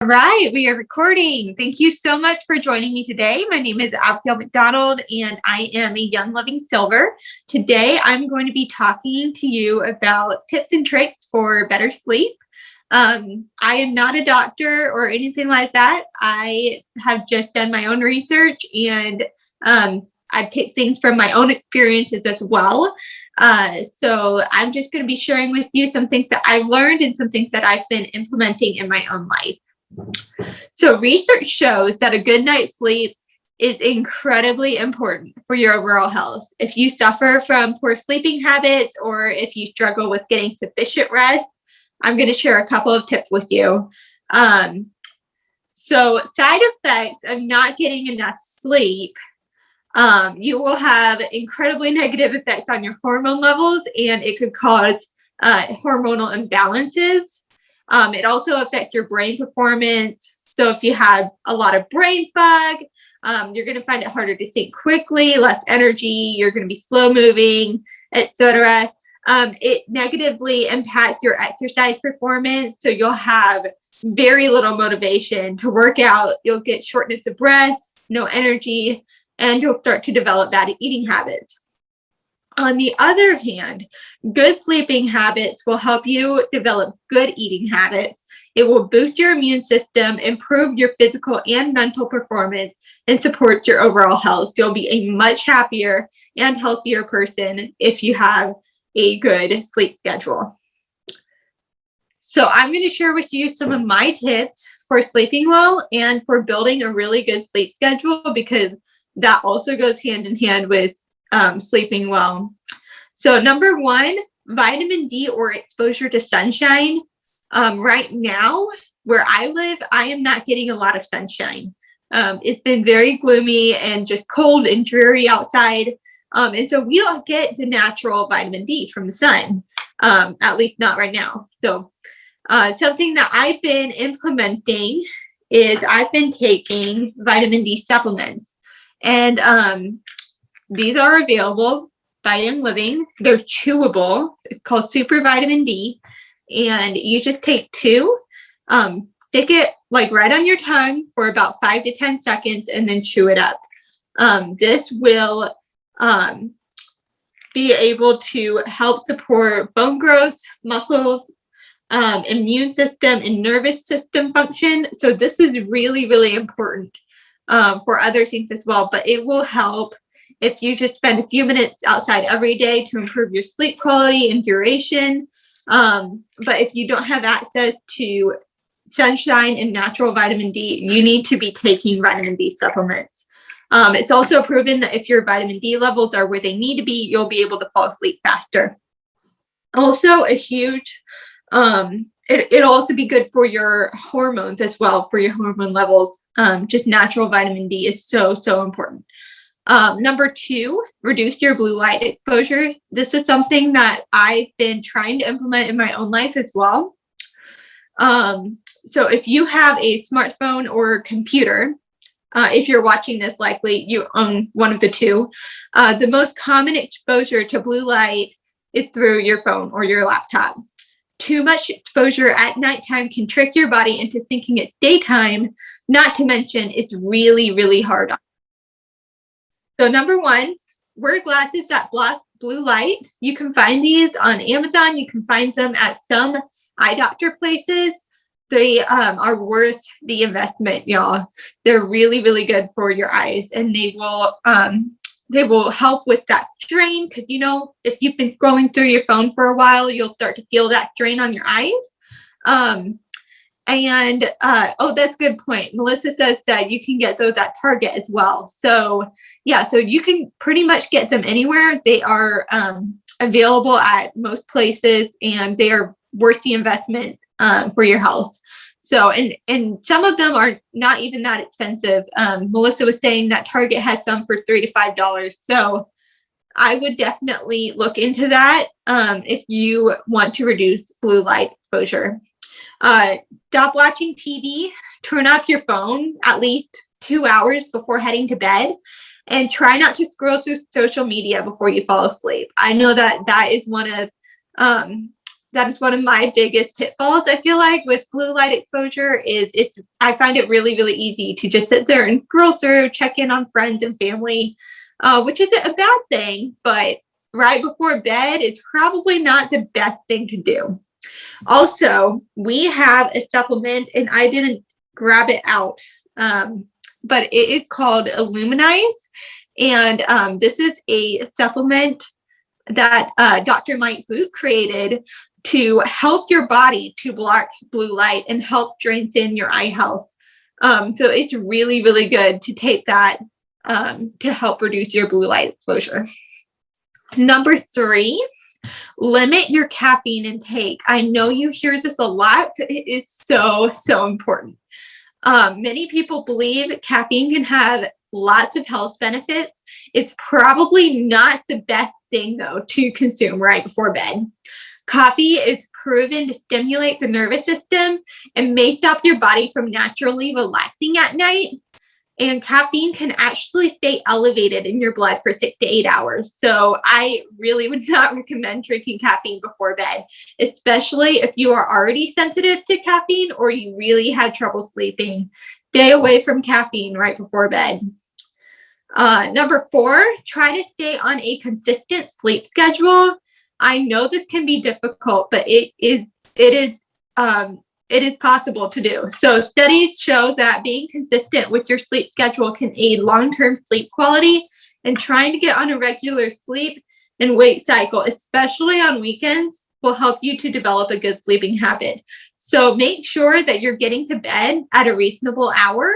All right, we are recording. Thank you so much for joining me today. My name is Abigail McDonald, and I am a Young Living Silver. Today, I'm going to be talking to you about tips and tricks for better sleep. I am not a doctor or anything like that. I have just done my own research, and I picked things from my own experiences as well. So I'm just going to be sharing with you some things that I've learned and some things that I've been implementing in my own life. So research shows that a good night's sleep is incredibly important for your overall health. If you suffer from poor sleeping habits or if you struggle with getting sufficient rest, I'm going to share a couple of tips with you. So side effects of not getting enough sleep, you will have incredibly negative effects on your hormone levels, and it could cause hormonal imbalances. It also affects your brain performance. So if you have a lot of brain fog, you're going to find it harder to think quickly, less energy, you're going to be slow moving, etc. It negatively impacts your exercise performance. So you'll have very little motivation to work out. You'll get shortness of breath, no energy, and you'll start to develop bad eating habits. On the other hand, good sleeping habits will help you develop good eating habits. It will boost your immune system, improve your physical and mental performance, and support your overall health. You'll be a much happier and healthier person if you have a good sleep schedule. So I'm going to share with you some of my tips for sleeping well and for building a really good sleep schedule, because that also goes hand in hand with sleeping well. So number one, vitamin D or exposure to sunshine. Right now, where I live, I am not getting a lot of sunshine. It's been very gloomy and just cold and dreary outside. And so we don't get the natural vitamin D from the sun, at least not right now. So something that I've been implementing is I've been taking vitamin D supplements. And these are available by Young Living. They're chewable. It's called Super Vitamin D. And you just take two, stick it like right on your tongue for about 5 to 10 seconds and then chew it up. This will be able to help support bone growth, muscle, immune system, and nervous system function. So this is really, really important for other things as well, but it will help if you just spend a few minutes outside every day to improve your sleep quality and duration. But if you don't have access to sunshine and natural vitamin D, you need to be taking vitamin D supplements. It's also proven that if your vitamin D levels are where they need to be, you'll be able to fall asleep faster. Also, a huge it'll also be good for your hormones as well, for your hormone levels. Just natural vitamin D is so, so important. Number two, reduce your blue light exposure. This is something that I've been trying to implement in my own life as well. So if you have a smartphone or computer, if you're watching this, likely you own one of the two. The most common exposure to blue light is through your phone or your laptop. Too much exposure at nighttime can trick your body into thinking it's daytime, not to mention it's really, really hard. So number one, wear glasses that block blue light. You can find these on Amazon. You can find them at some eye doctor places. They are worth the investment, y'all. They're really, really good for your eyes, and they will help with that strain, because, you know, if you've been scrolling through your phone for a while, you'll start to feel that strain on your eyes. Oh, that's a good point. Melissa says that you can get those at Target as well. So yeah, so you can pretty much get them anywhere. They are available at most places, and they are worth the investment for your health. So, and some of them are not even that expensive. Melissa was saying that Target has some for $3 to $5. So I would definitely look into that if you want to reduce blue light exposure. Stop watching TV, turn off your phone at least 2 hours before heading to bed, and try not to scroll through social media before you fall asleep. I know that that is one of that is one of my biggest pitfalls. I feel like with blue light exposure is I find it really, really easy to just sit there and scroll through, check in on friends and family, which isn't a bad thing, but right before bed is probably not the best thing to do. Also, we have a supplement, and I didn't grab it out, but it is called Illuminize, and this is a supplement that Dr. Mike Boot created to help your body to block blue light and help strengthen your eye health. So it's really, really good to take that to help reduce your blue light exposure. Number 3, limit your caffeine intake. I know you hear this a lot, but it is so, so important. Many people believe caffeine can have lots of health benefits. It's probably not the best thing, though, to consume right before bed. Coffee is proven to stimulate the nervous system and may stop your body from naturally relaxing at night. And caffeine can actually stay elevated in your blood for 6 to 8 hours. So I really would not recommend drinking caffeine before bed, especially if you are already sensitive to caffeine or you really had trouble sleeping. Stay away from caffeine right before bed. Number 4, try to stay on a consistent sleep schedule. I know this can be difficult, but it is possible to do. So studies show that being consistent with your sleep schedule can aid long-term sleep quality, and trying to get on a regular sleep and wake cycle, especially on weekends, will help you to develop a good sleeping habit. So make sure that you're getting to bed at a reasonable hour,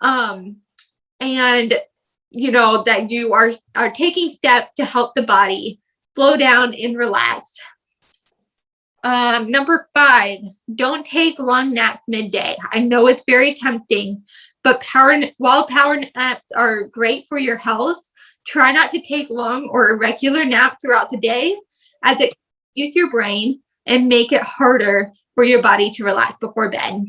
and that you are taking steps to help the body slow down and relax. Number 5, don't take long naps midday. I know it's very tempting, but while power naps are great for your health, try not to take long or irregular naps throughout the day, as it confuse your brain and make it harder for your body to relax before bed.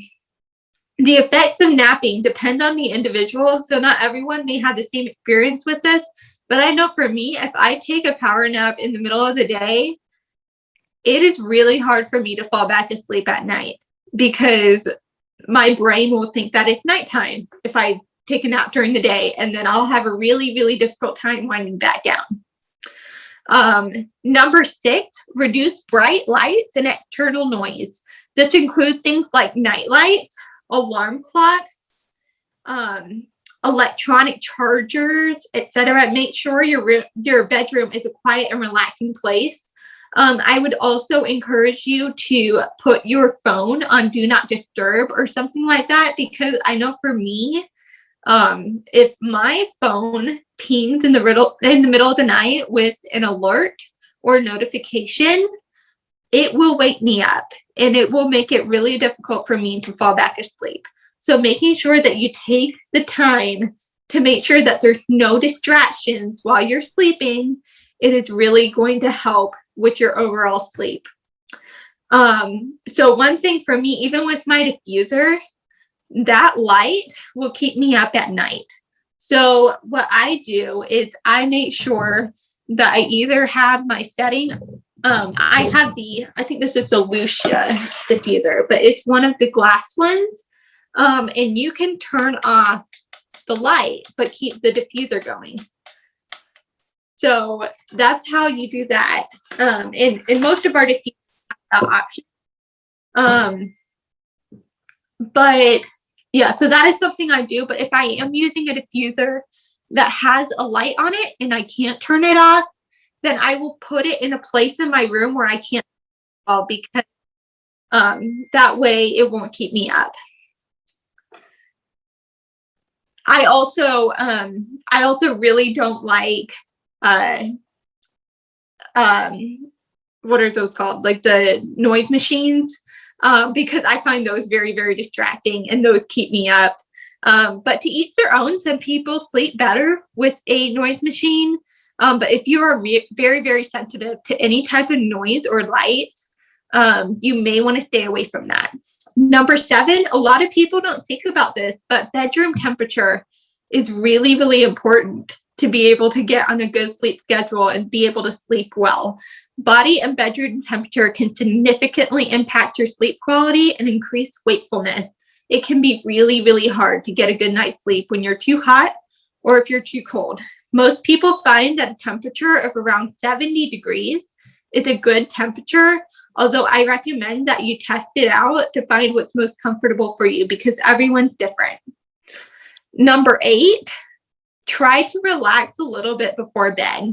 The effects of napping depend on the individual, so not everyone may have the same experience with this, but I know for me, if I take a power nap in the middle of the day, it is really hard for me to fall back asleep at night because my brain will think that it's nighttime if I take a nap during the day, and then I'll have a really, really difficult time winding back down. Number 6, reduce bright lights and external noise. This includes things like night lights, alarm clocks, electronic chargers, etc. Make sure your bedroom is a quiet and relaxing place. I would also encourage you to put your phone on do not disturb or something like that, because I know for me, if my phone pings in the middle of the night with an alert or notification, it will wake me up and it will make it really difficult for me to fall back asleep. So making sure that you take the time to make sure that there's no distractions while you're sleeping, it is really going to help with your overall sleep. So one thing for me, even with my diffuser, that light will keep me up at night. So what I do is I make sure that I either have my setting, I think this is the Lucia diffuser, but it's one of the glass ones. And you can turn off the light, but keep the diffuser going. So that's how you do that. And most of our diffusers have that option. But yeah, so that is something I do. But if I am using a diffuser that has a light on it and I can't turn it off, then I will put it in a place in my room where I can't, because that way it won't keep me up. I also really don't like what are those called? Like the noise machines, because I find those very, very distracting and those keep me up. But to each their own. Some people sleep better with a noise machine. But if you are very, very sensitive to any type of noise or lights, you may want to stay away from that. Number 7, a lot of people don't think about this, but bedroom temperature is really, really important. to be able to get on a good sleep schedule and be able to sleep well. Body and bedroom temperature can significantly impact your sleep quality and increase wakefulness. It can be really, really hard to get a good night's sleep when you're too hot or if you're too cold. Most people find that a temperature of around 70 degrees is a good temperature, although I recommend that you test it out to find what's most comfortable for you because everyone's different. Number 8, try to relax a little bit before bed.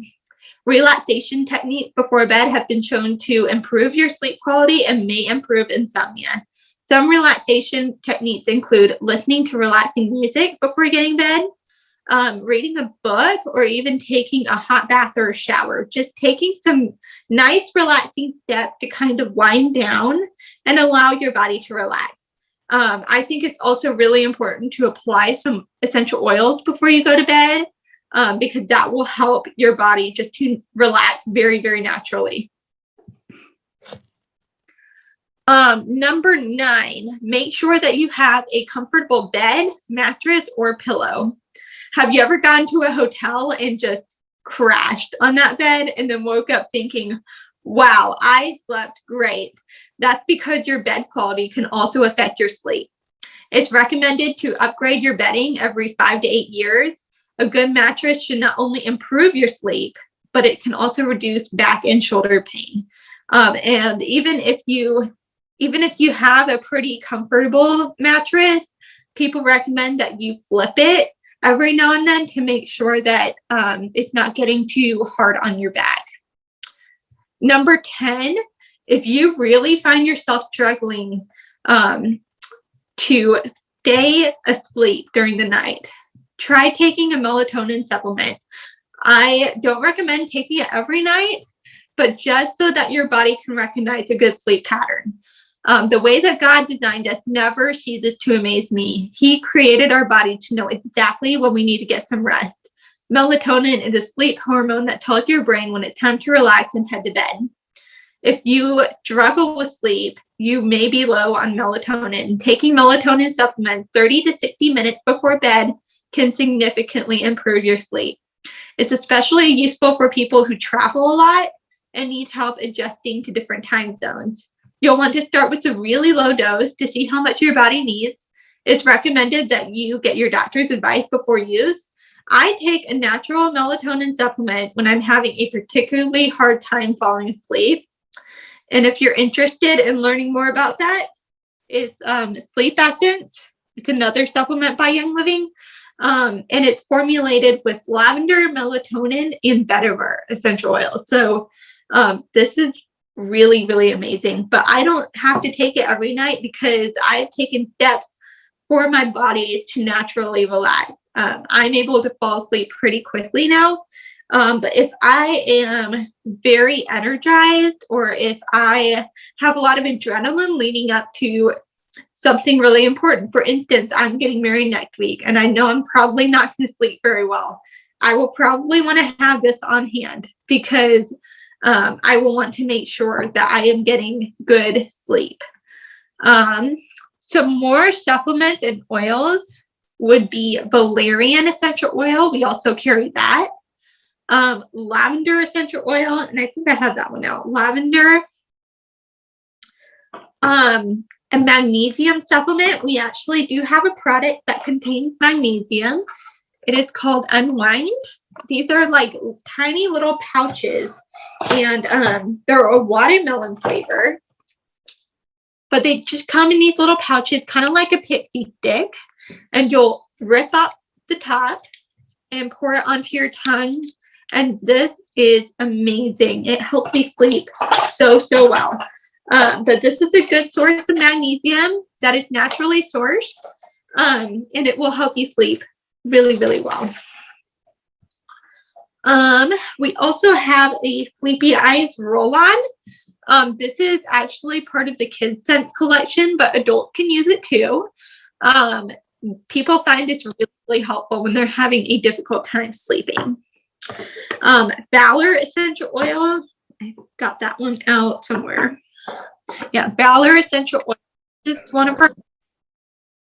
Relaxation techniques before bed have been shown to improve your sleep quality and may improve insomnia. Some relaxation techniques include listening to relaxing music before getting bed, reading a book, or even taking a hot bath or a shower. Just taking some nice relaxing steps to kind of wind down and allow your body to relax. I think it's also really important to apply some essential oils before you go to bed because that will help your body just to relax very, very naturally. Number 9, make sure that you have a comfortable bed, mattress, or pillow. Have you ever gone to a hotel and just crashed on that bed and then woke up thinking, wow, I slept great? That's because your bed quality can also affect your sleep. It's recommended to upgrade your bedding every 5 to 8 years. A good mattress should not only improve your sleep, but it can also reduce back and shoulder pain. And even if you have a pretty comfortable mattress, people recommend that you flip it every now and then to make sure that it's not getting too hard on your back. Number 10, if you really find yourself struggling to stay asleep during the night, try taking a melatonin supplement. I don't recommend taking it every night, but just so that your body can recognize a good sleep pattern. The way that God designed us never ceases to amaze me. He created our body to know exactly when we need to get some rest. Melatonin is a sleep hormone that tells your brain when it's time to relax and head to bed. If you struggle with sleep, you may be low on melatonin. Taking melatonin supplements 30 to 60 minutes before bed can significantly improve your sleep. It's especially useful for people who travel a lot and need help adjusting to different time zones. You'll want to start with a really low dose to see how much your body needs. It's recommended that you get your doctor's advice before use. I take a natural melatonin supplement when I'm having a particularly hard time falling asleep. And if you're interested in learning more about that, it's Sleep Essence. It's another supplement by Young Living. And it's formulated with lavender, melatonin, and vetiver essential oils. So this is really, really amazing. But I don't have to take it every night because I've taken steps for my body to naturally relax. I'm able to fall asleep pretty quickly now. But if I am very energized or if I have a lot of adrenaline leading up to something really important, for instance, I'm getting married next week and I know I'm probably not going to sleep very well, I will probably want to have this on hand because I will want to make sure that I am getting good sleep. Some more supplements and oils would be valerian essential oil. We also carry that. Lavender essential oil, and I think I have that one out. Lavender. A magnesium supplement. We actually do have a product that contains magnesium. It is called Unwind. These are like tiny little pouches, and they're a watermelon flavor. But they just come in these little pouches, kind of like a pixie stick, and you'll rip up the top and pour it onto your tongue. And this is amazing. It helps me sleep so well. But this is a good source of magnesium that is naturally sourced, and it will help you sleep really, really well. We also have a Sleepy Eyes roll-on. This is actually part of the Kids Sense collection, but adults can use it too. People find this really, really helpful when they're having a difficult time sleeping. Valor essential oil. I got that one out somewhere. Yeah, Valor essential oil is one of our.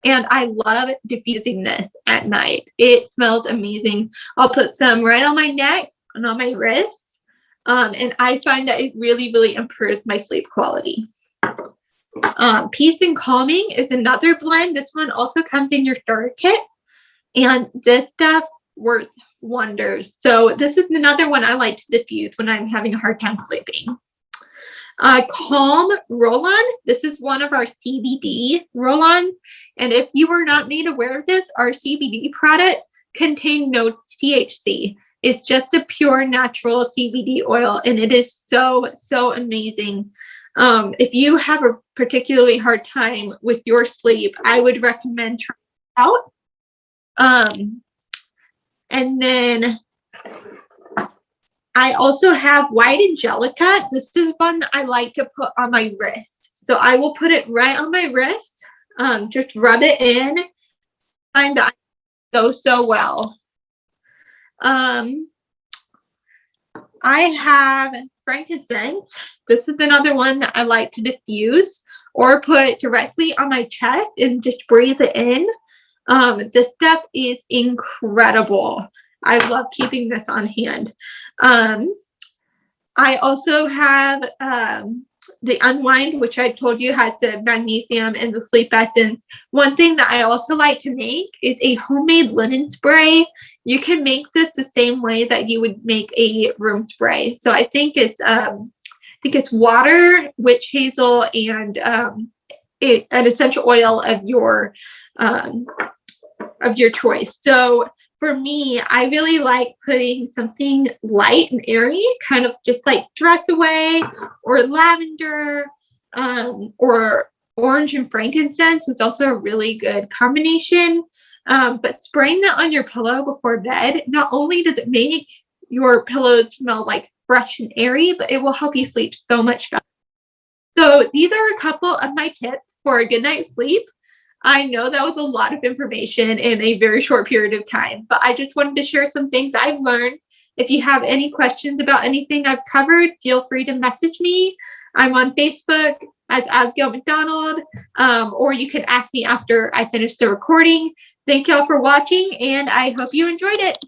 And I love diffusing this at night. It smells amazing. I'll put some right on my neck and on my wrists. And I find that it really, really improves my sleep quality. Peace and Calming is another blend. This one also comes in your starter kit. And this stuff works wonders. So this is another one I like to diffuse when I'm having a hard time sleeping. Calm roll-on. This is one of our CBD roll-ons. And if you were not made aware of this, our CBD product contains no THC. It's just a pure natural CBD oil, and it is so, so amazing. If you have a particularly hard time with your sleep, I would recommend trying it out. And then I also have White Angelica. This is one that I like to put on my wrist. So I will put it right on my wrist, just rub it in. I find that I go so well. I have frankincense. This is another one that I like to diffuse or put directly on my chest and just breathe it in. This stuff is incredible. I love keeping this on hand. I also have the Unwind, which I told you has the magnesium and the sleep essence. One thing that I also like to make is a homemade linen spray. You can make this the same way that you would make a room spray. So I think it's water, witch hazel, and an essential oil of your choice. So for me, I really like putting something light and airy, kind of just like Dress Away or lavender, or orange and frankincense is also a really good combination. But spraying that on your pillow before bed, not only does it make your pillow smell like fresh and airy, but it will help you sleep so much better. So these are a couple of my tips for a good night's sleep. I know that was a lot of information in a very short period of time, but I just wanted to share some things I've learned. If you have any questions about anything I've covered, feel free to message me. I'm on Facebook as Abigail McDonald, or you can ask me after I finish the recording. Thank y'all for watching, and I hope you enjoyed it.